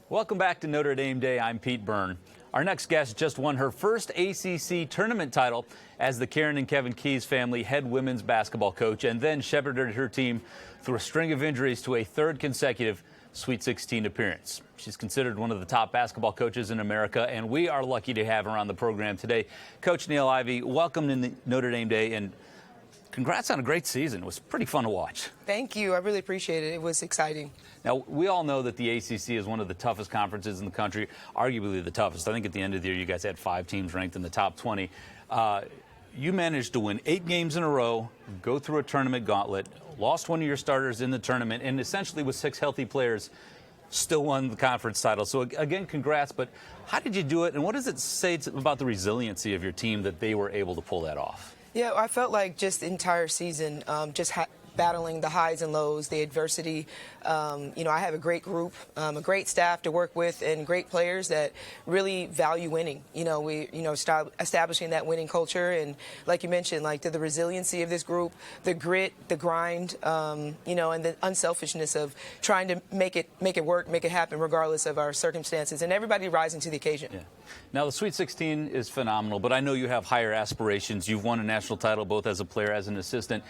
Welcome back to Notre Dame Day. I'm Pete Byrne. Our next guest just won her first ACC Tournament title as the Karen and Kevin Keys family head women's basketball coach, and then shepherded her team through a string of injuries to a third consecutive Sweet 16 appearance. She's considered one of the top basketball coaches in America, and we are lucky to have her on the program today. Coach Niele Ivey, welcome to Notre Dame Day, and congrats on a great season. It was pretty fun to watch. Thank you. I really appreciate it. It was exciting. Now, we all know that the ACC is one of the toughest conferences in the country, arguably the toughest. I think at the end of the year, you guys had 5 teams ranked in the top 20. You managed to win 8 games in a row, go through a tournament gauntlet, lost one of your starters in the tournament, and essentially with 6 healthy players, still won the conference title. So, again, congrats. But how did you do it, and what does it say about the resiliency of your team that they were able to pull that off? Yeah, I felt like just the entire season, battling the highs and lows, the adversity. I have a great group, a great staff to work with, and great players that really value winning. Establishing that winning culture, and like you mentioned, like the resiliency of this group, the grit, the grind, and the unselfishness of trying to make it work, make it happen, regardless of our circumstances, and everybody rising to the occasion. Yeah. Now, the Sweet 16 is phenomenal, but I know you have higher aspirations. You've won a national title both as a player, as an assistant.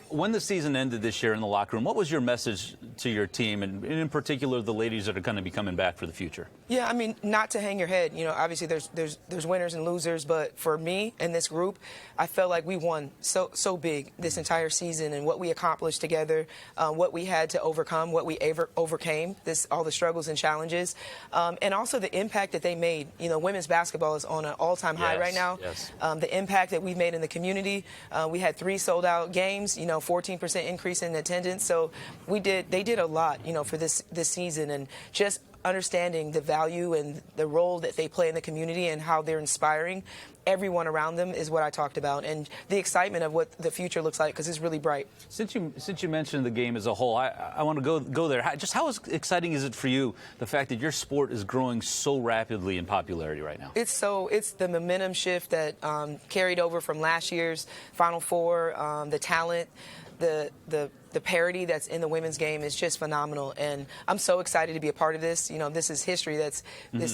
When the season ended this year in the locker room, what was your message to your team, and in particular the ladies that are going to be coming back for the future? Yeah, I mean, not to hang your head. Obviously there's winners and losers, but for me and this group, I felt like we won so big this entire season, and what we accomplished together, what we had to overcome, what we overcame, all the struggles and challenges, and also the impact that they made. Women's basketball is on an all-time high right now. Yes. The impact that we've made in the community. We had 3 sold-out games. 14% increase in attendance. So they did a lot, for this season, and just understanding the value and the role that they play in the community and how they're inspiring everyone around them is what I talked about, and the excitement of what the future looks like, because it's really bright. Since you mentioned the game as a whole, I want to go there. How exciting is it for you, the fact that your sport is growing so rapidly in popularity right now? It's the momentum shift that carried over from last year's Final Four, the talent, the parity that's in the women's game is just phenomenal, and I'm so excited to be a part of this. This is history this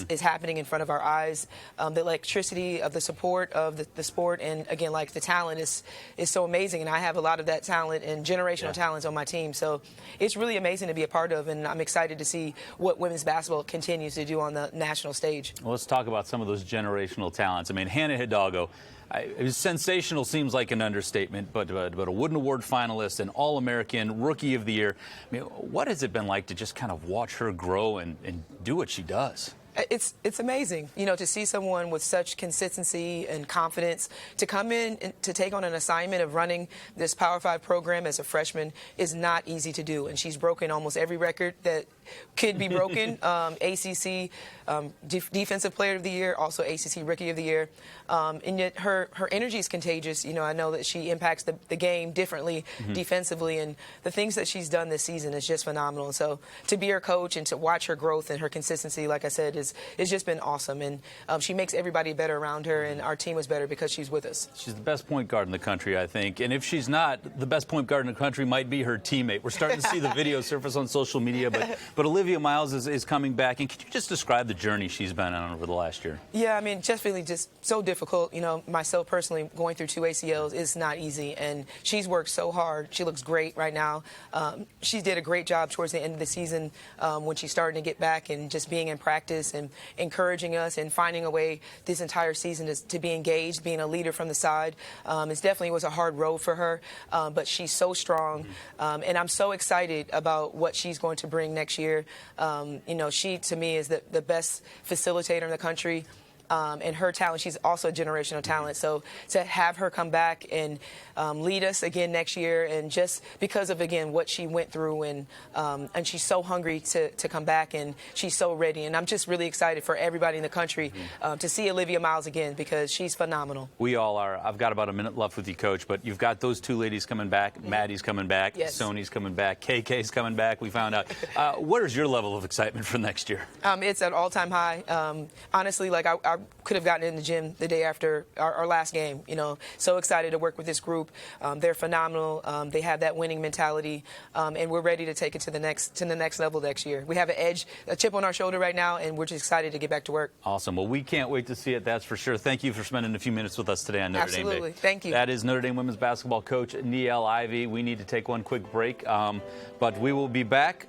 is happening in front of our eyes. The electricity of the support of the sport, and again, like the talent is so amazing, and I have a lot of that talent and generational talents on my team. So it's really amazing to be a part of, and I'm excited to see what women's basketball continues to do on the national stage. Well, let's talk about some of those generational talents. I mean, Hannah Hidalgo. Sensational seems like an understatement, but a Wooden Award finalist, an All-American, Rookie of the Year. I mean, what has it been like to just kind of watch her grow and do what she does? It's amazing, to see someone with such consistency and confidence to come in and to take on an assignment of running this Power 5 program as a freshman is not easy to do. And she's broken almost every record that could be broken. ACC Defensive Player of the Year, also ACC Rookie of the Year. And yet her energy is contagious. I know that she impacts the game differently defensively, and the things that she's done this season is just phenomenal. So to be her coach and to watch her growth and her consistency, like I said, it's just been awesome, and she makes everybody better around her, and our team is better because she's with us. She's the best point guard in the country, I think, and if she's not, the best point guard in the country might be her teammate. We're starting to see the video surface on social media, but Olivia Miles is coming back, and could you just describe the journey she's been on over the last year? Yeah, I mean, just really just so difficult. Myself personally, going through 2 ACLs is not easy, and she's worked so hard. She looks great right now. She did a great job towards the end of the season when she started to get back and just being in practice and encouraging us and finding a way this entire season to be engaged, being a leader from the side. It definitely was a hard road for her, but she's so strong, and I'm so excited about what she's going to bring next year. She, to me, is the best facilitator in the country. And her talent, she's also a generational talent. So to have her come back and lead us again next year, and just because of, again, what she went through, and she's so hungry to come back, and she's so ready. And I'm just really excited for everybody in the country to see Olivia Miles again, because she's phenomenal. We all are. I've got about a minute left with you, Coach, but you've got those 2 ladies coming back. Maddie's coming back. Yes. Sony's coming back. KK's coming back, we found out. What is your level of excitement for next year? It's an all-time high. Honestly, like I I could have gotten in the gym the day after our last game. So excited to work with this group. They're phenomenal. They have that winning mentality, and we're ready to take it to the next level next year. We have a chip on our shoulder right now, and we're just excited to get back to work. Awesome. Well, we can't wait to see it, that's for sure. Thank you for spending a few minutes with us today on Notre Dame Day. Absolutely. Thank you. That is Notre Dame women's basketball coach Niele Ivey. We need to take one quick break, but we will be back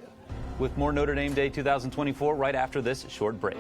with more Notre Dame Day 2024 right after this short break.